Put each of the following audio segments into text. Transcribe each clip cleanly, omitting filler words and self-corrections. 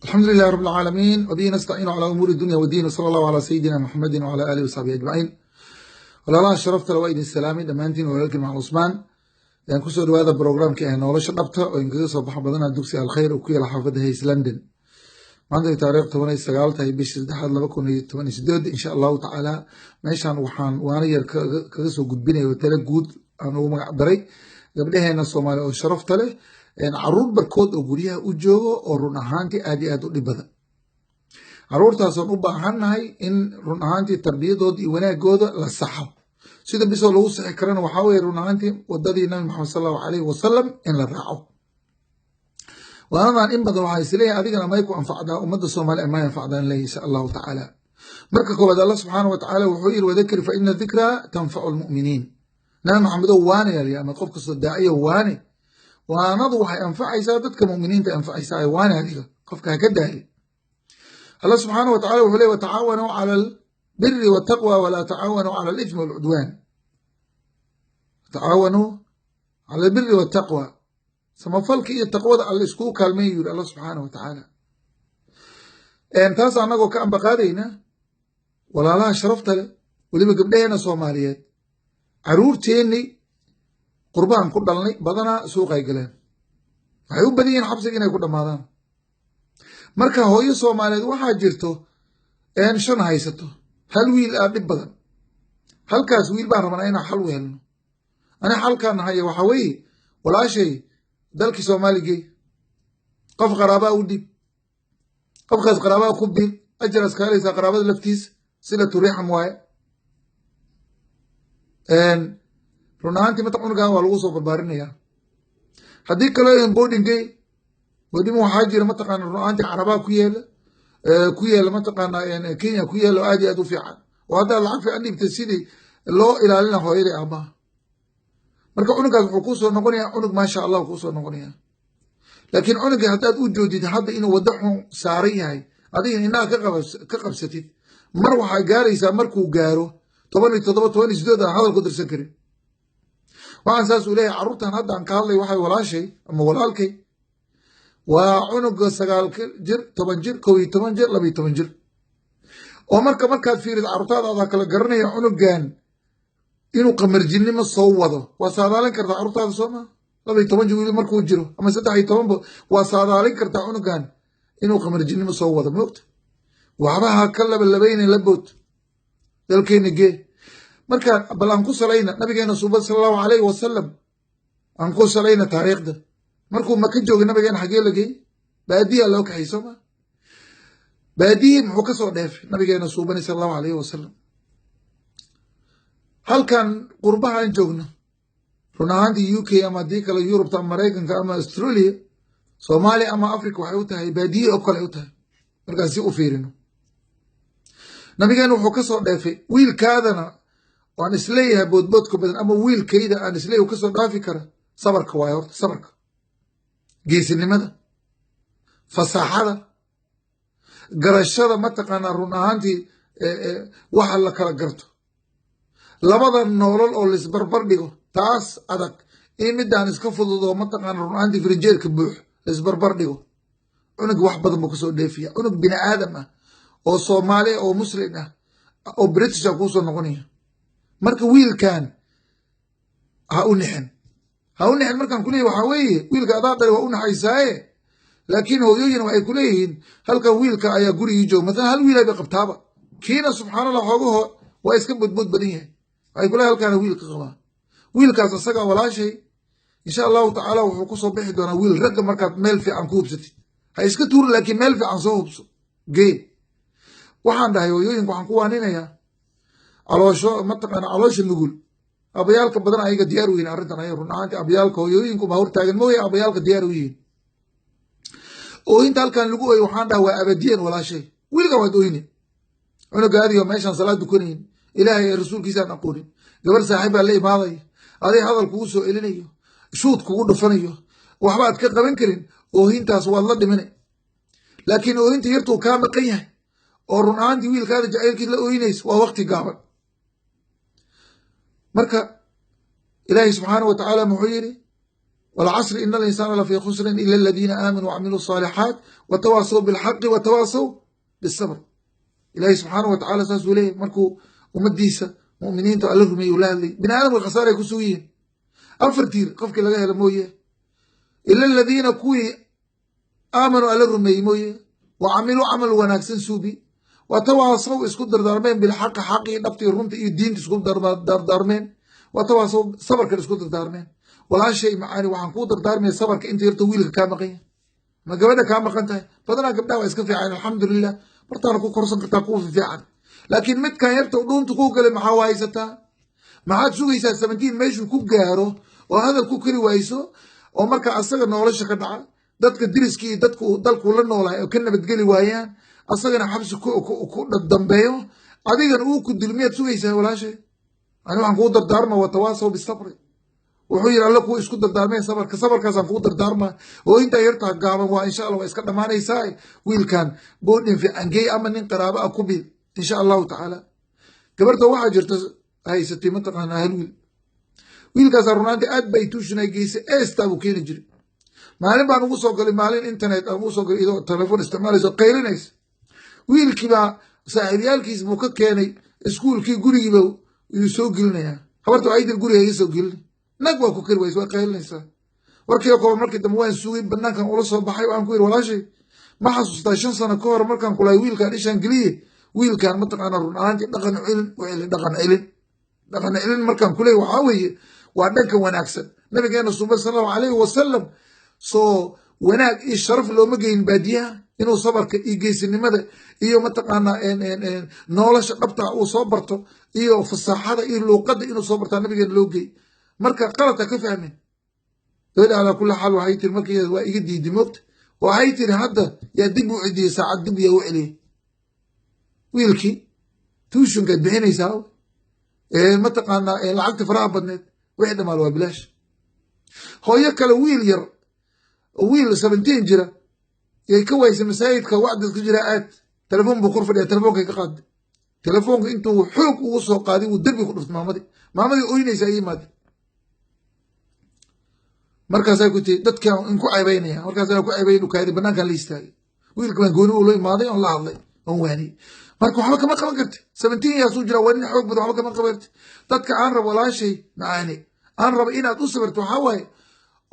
الحمد لله رب العالمين وبه نستعين على أمور الدنيا والدين وصلى الله على سيدنا محمد وعلى آله وصحبه أجمعين walaalaha sharafta le waa idin salaamay dhammaantiin walaalkiin maxamed cusmaan ayaan kusoo dhawaada brograamkii ah nolosha dhabta oo inkaga soo baxa badanaa dugsi alkhayr oo ku yaala xaafadda hays london maanta taariikh 19 tahay bishii 3 2018 insha allahu tacaala meeshaan waxaan waana yar kaga soo gudbinayo tala guud aan ugu magac daray gabdhaheena Soomaali oo sharafta leh caruur barkood oo guryaha u joogo oo run ahaantii aad iyo aad u dhib badan caruurtaasoo u baahannahay in run ahaantii tarbiyadooda iyo wanaagooda la saxo sida bisoo lagu saxi karana waxaa weeye run ahaantii wadadii nabi maxamed sallallahu alayhi wasallam in la raaco waanadan in badan waxaa isleeyahay adigana may ku anfacdaa ummadda Soomaali ma anfacdaan leeyahay insha allahu tacaala marka koowaad allah subxaanahu wa tacaala wuxuu yiri wadakir fa ina dhikra tanfacu lmu'miniin nabi maxamed oo waane yaliya ama qof kastoo daaciyo waane waanadu waxay anfacaysaa dadka mu'miniinta anfacaysaa ay waane adiga qofka ha ka daali الله سبحانه وتعالى وحليه وتعاونوا على البر والتقوى ولا تعاونوا على الإثم والعدوان تعاونوا على البر والتقوى سما فلك إيه التقوى على الإسكو كالمي يقول الله سبحانه وتعالى تاسع نقو كأن بقادينا ولا لا شرفت له ولي بقبلينا صوماليات عرور تيني قربان كردلني بدنا سوق يقلان عيوب بدين حبسينا يقول ماذا marka hooyo Soomaaliyeed waxa jirto shan haysato hal wiil aad dhib badan halkaas wiil baan rabnaa inaan xal u helno ana xalkan haya waxa weeye walaashay dalkii Soomaaliga qof qaraaba u dhib qofkaas qaraaba ku bil ajras kaaleysa qaraabada laftiis sida turiixam waaye runaanti mata unugan waa lagu soo barbaarinaya haddii kale in boardingay وديمو حاجر متقن الرؤانتي عربا كويلا متقن كينيا كويلا آدي أدو فيعان وهذا العفو أني بتسيدي اللو إلى لنا هويري أبا مركا عنق حقوصو نقونيا عنق ما شاء الله حقوصو نقونيا لكن عنق حتى أجودي حتى إنه ودحهم ساري هاي هذه إنها كقبستي مروحة قاريسا مركو قارو طبعا تضبط جديدة هذا القدر سكري وعن ساس إليه عروتان هذا عن كالي وحي ولا شيء أما ولا الكي وعنق سقال جر 8 جر كوي 8 جر لبي 8 جر ومركا فيرد عرطاد هذا كلا قرنيا عنقان إنو قمر جني ما صوّده وصادالين كرتا عرطاد صوما لبي 8 جر مركو جرو أما 16 وصادالين كرتا عنقان إنو قمر جني ما صوّده موت وعباها كلا باللبين لبوت دلكين جي مركا بل أنقص علينا نبينا صلى الله عليه وسلم أنقص علينا تاريخ ده markuu maka joogay nabigeena xagee lagay baadiya loo kaxay soma baadiya muxuu ka soo dheefay nabigeena suubani sallallahu alayhi wasallam halkan qurbaha aan joogno runaantii UK ama dii kale Europe ta Mareykanka ama Australia Soomaaliya ama Afrika waxay u tahay baadiya oo kale u tahay markaas si u fiirino nabigeena wuxuu ka soo dheefay wiilkaadana waan isleeyahay boodboodka badan ama wiilkayda aan isleeyahay ka soo dhaafi kara sabarka waayo horta sabarka geesinimada fasaaxada garashada mataqaana run ahaantii waxa la kala garto labada nolol oo lisbarbar dhigo taas adag in midaan iska fududo mataqaana run ahaantii firijeerka buux lisbarbar dhigo unug wax badan buu kusoo dheefiya unug bini aadam ah oo Soomaali oo muslim ah oo British ah kusoo noqonaya marka wiilkan ha u nixin هؤلاء المركان كليه وحويه ويلك أضاطر وأنا حيساء لكن هو يوجد وحي كليهن هل كان ويلك أيا قولي يجو مثلا هل ويلا بقبتابة كينا سبحان الله حقوه ويسكن بدبود بديه أي كلها هل كان ويلك غما ويلك أتصقى ولا شيء إن شاء الله تعالى وحقو صبيح دونا ويل رقم مركات ميل في عن كوبستي هيسكن تور لكن ميل في عن صوبسو جي وحان ده يوجد وحان قوانين يا على شو متقن على شو نقول abayaalka badan ayaga diyaar u yihiin arrintan ay runaanti abayaalka hooyooyinku ma hortaagan mooyee abayaalka diyaar u yihiin oo inta halkan lagu ooyo waxaan dhahaa waa abadiyan walaashay wiilka waad ooyni cunugaadiyo meeshan salaad dukanayn ilaahay ee rasuulkiisaan aqoonin gabar saaxiib baa la imaaday aday hadal kugu soo elinayo shuud kugu dhufanayo waxba aad ka qaban karin oohintaas waad la dhimanay laakiin oohinta yartuu kaa maqan yahay oo runaantii wiilkaada jacaylkiis la ooyinays waa waqti gaaban marka إلهي سبحانه وتعالى محيري والعصر إن الإنسان لفي خسر إلا الذين آمنوا وعملوا الصالحات وتواصوا بالحق وتواصوا بالصبر. إلهي سبحانه وتعالى ساسوليه مركو ومديسة مؤمنين تألفهم يولادي بن آدم الخسارة كسويين أفرتير قفك لغاية لموية إلا الذين كوي آمنوا ألرهم يموية وعملوا عمل وناكسن سوبي وتواصوا اسكو دردارمين بالحق حقي نبتي رمت الدين اسكو دردارمين وتواصوا صبر كان اسكو دردارمين ولا شيء معاني وحن كو دردارمين صبر كأنت يرتويلك كامقية ما قبلها كامقنتها فضلنا قبلها واسكو في عين الحمد لله برتانا كو كورسن كتاكو في عين لكن مد كان يرتو دون تكو قال محاوايستا ما عاد سوغيسا 17 ميشو كو غارو وهذا كو كري وايسو oo marka asaga nolosha ka dhaca dadka diriskii dadku dalku la noolaa oo ka nabadgeli waayaan asagana xabsi ku dambeeyo adigana uu ku dilmiyeed sugaysaa walaashay ani waxaan ku dardaarma wa tawaasaw bisabr wuxuu yiri alla ku isku dardaarmay sabarkaas aan ku dardaarma oo inta yarta gaaban waa insha Allah iska dhamaanaysaa wiilkan boodin fi angay ama nin qaraabo ah ku bil insha Allah taala gabarta waxa jirta haysatay mataqaana halwiil wiilkaas runaanti aad bay tuushnay geysay eesta uu keenay jiray maalin baan ugu soo galay maalin internet aan ugu soo galay idoo telefoon isticmaalayso qaylinaysa wiilkii baa saaxiibyaalkiis buu ka keenay iskuulkii gurigiiba uu soo gelinayaa habartu ay dir guriga soo gelin nag waa ku kari way qaylinaysaa warkii oo markii dambe waan sugay banaankan ula soo baxay waan ku yiri walaashay ma xasuustaa 5 sano ka hor markaan kulay wiilkaan ishaan galiye wiilkaan mataqaana runaanti dhaqan cilin markaan kulay waxa weeye waa dhanka wanaagsan nabigeena sallallahu alayhi wasallam soo wanaag iyo sharaf looma geyn baadiyaha inuu sabarka iyo geesinimada iyo mataqaana nolosha dhabta uu soo barto iyo fasaxada iyo luqada inuu soo barto nabigeena loo geey marka qalad ka fahmeen dad ala kulli xal waxay tir markii waa iga diiday moogta waxay tir hadda yaa dib u cidii saacad dib yaa u celiye wiilkii tuushunka bixinaysaa mataqaana lacagta faraha badneed wixii dhamaal waa bilaash hooyo kale wiil yar wiil 17 jira yay ka waysay masaajidka wacdad ku jira aad telefoon buu qurfadhiya telefoonka ka qaad telefoonka intuu xoog ugu soo qaaday uu darbi ku dhuftay maamadii ooynaysa ay yimaad markaas ay ku tii dadka in ku caybaynaya markaas ay ku caybaynu kaadi banaanka la istaagay wiilka baan gooni u loo imaaday oo la hadlay oo waani marka waxba kama qaban kartid 17 yaa soo jira waa nin xoog badan waxba kama qaban kartid dadka aan rabo walaashay macaani aan rabo inaad u sabirto waxa waaye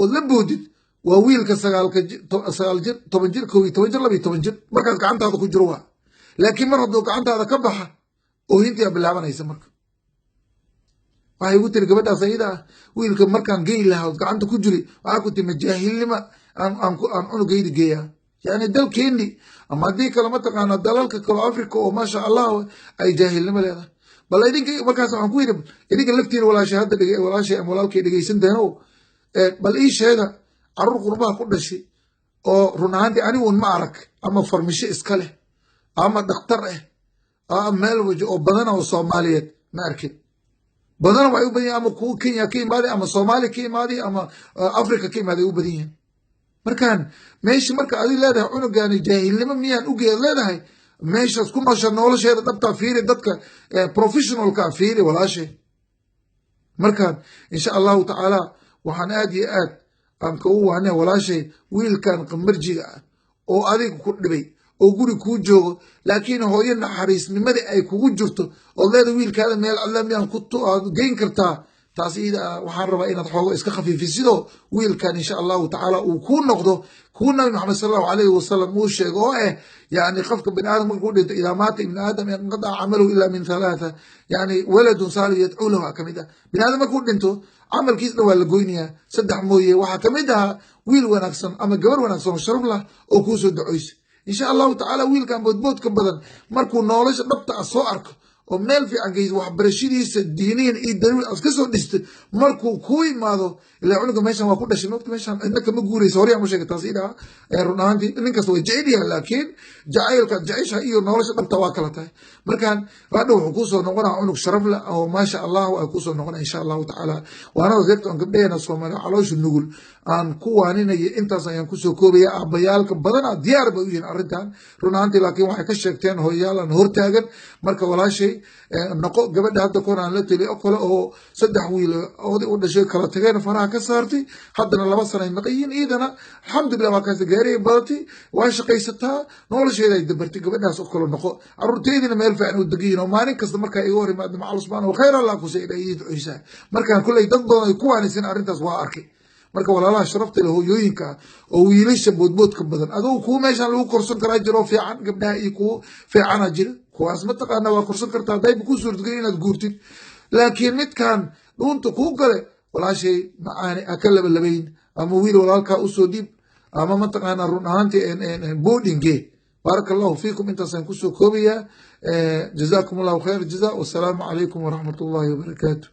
oo la boodid waa wiilka 9 jir 10 jir 12 jir markaas gacantaada ku jiro waa laakiin mar hadduu gacantaada ka baxa oo intii bilaabanaysa marka waxay ugu tiri gabadhaas ayda wiilka markaan geey lahaa gacanta ku jiri waxa ku timi jaahilnima aan cunugayda geeyaa يعني دل كيني أما ديك لما تقانا دلالك كل أفريقيا وما شاء الله أي جاهل لما لهذا بل إذن مركز عن كويرب إذن لفتين ولا شهادة ولا شيء ولا كي دقي سنتهو بل إيش هذا عروق قربها كل شيء أو رناندي أنا ونمعرك أما فرمشي إسكاله أما دكتور أما مالوج أو بدنا وصوماليات ماركت بدنا وعيوبني أما كو كينيا كي مادي أما صومالي كي مادي أما أفريقيا كي مادي وبدين markaan meesha marka adi leedahay cunugaani jaahilnimo miyaan u geed leedahay meeshaas ku noosha nolosheeda dhabtaa fiiri dadka professionalka fiiri walaashay markaan insha allahu tacaala waxaan aad iyo aad aan ka u waanay walaashay wiilkan qamarjiga ah oo adiga ku dhibay oo guri kuu joogo laakiin hooyo naxariisnimadii ay kugu jirto oo leedahay wiilkaada meel alla miyaan ku geyn kartaa taas ida waxaan rabaa inaad xoogo iska khafiifiso wiilkan insha Allah taala uu ku noqdo ku nabi Muhammad sallallahu alayhi wasallam uu sheego yani qofka bin aadam markuu dhinto ila maata ibn aadam yanqada amalu illa min thalatha yani waladun salih yad'u lahu kamida bin aadam markuu dhinto amalkiisna waa la goynayaa saddex mooye waxa kamida wiil wanaagsan ama gabar wanaagsan sharaf lah oo ku soo duceyso insha Allah taala wiilkan boodboodka badan markuu nolosha dhabta soo arko oo meel fiican geeyay waxbarashadiisa diiniin iyo daliil aska soo dhistay markuu ku imaado ilaa cunuga meeshan waa ku dhashay noqdo meeshan inta ma guurayso hore ama sheegay taas ida runaanti ninkaas way jecel yahay laakiin jacaylka jacaysha iyo nolosha dhabta waa kala tahay markaan raadho wuxuu ku soo noqonaa cunug sharaf leh oo ma sha Allah ay ku soo noqonaa insha Allah taala waana wadaadka aan gabdheena Soomaaliya caloosha nugul aan ku waaninayo intaas ayaan ku soo koobaya abayaalka badan diyaar bay u yihiin arrintan runaanti laakiin waxay ka sheegteen hooyaalan hortaagan marka walaashay noqo gabadha hadda koor aan la tali oo kale oo saddex wiil oday u dhashay kala tageen faraha ka saartay haddana 2 sano ay maqayin iidana alxamdulillah waa kaas gaariyay badatay waa shaqaysataa nolosheeda ay dabartay gabadhaas oo kale noqo carruurteedina meel fiican u degiin oo maalin kasta marka ay hor imaado macal subhanahu wa khayr allah ku sayday ciisa markaan kulay dad badan ay ku waanaysan arrintaas waa arkay marka walaalaha sharafta leh hooyooyinka oo wiilasha boodboodka badan adoo ku meeshan lagu korsan karaa jiro fiican gabdhaha iyo ku fiicana jira kuwaas ma taqaana waa korsan kartaa dayb ku suurtagelin inaad guurtid laakiin midkan dhuunta ku gale walaashay macaani akala labayn ama wiil walaalka u soo dib ama ma taqaana run ahaantii boardinge barakallahu fiikum intaasaan ku soo koobayaa jazakumullahu khayr jazaa wasalaamu calaykum waraxmatullahi wabarakaatuh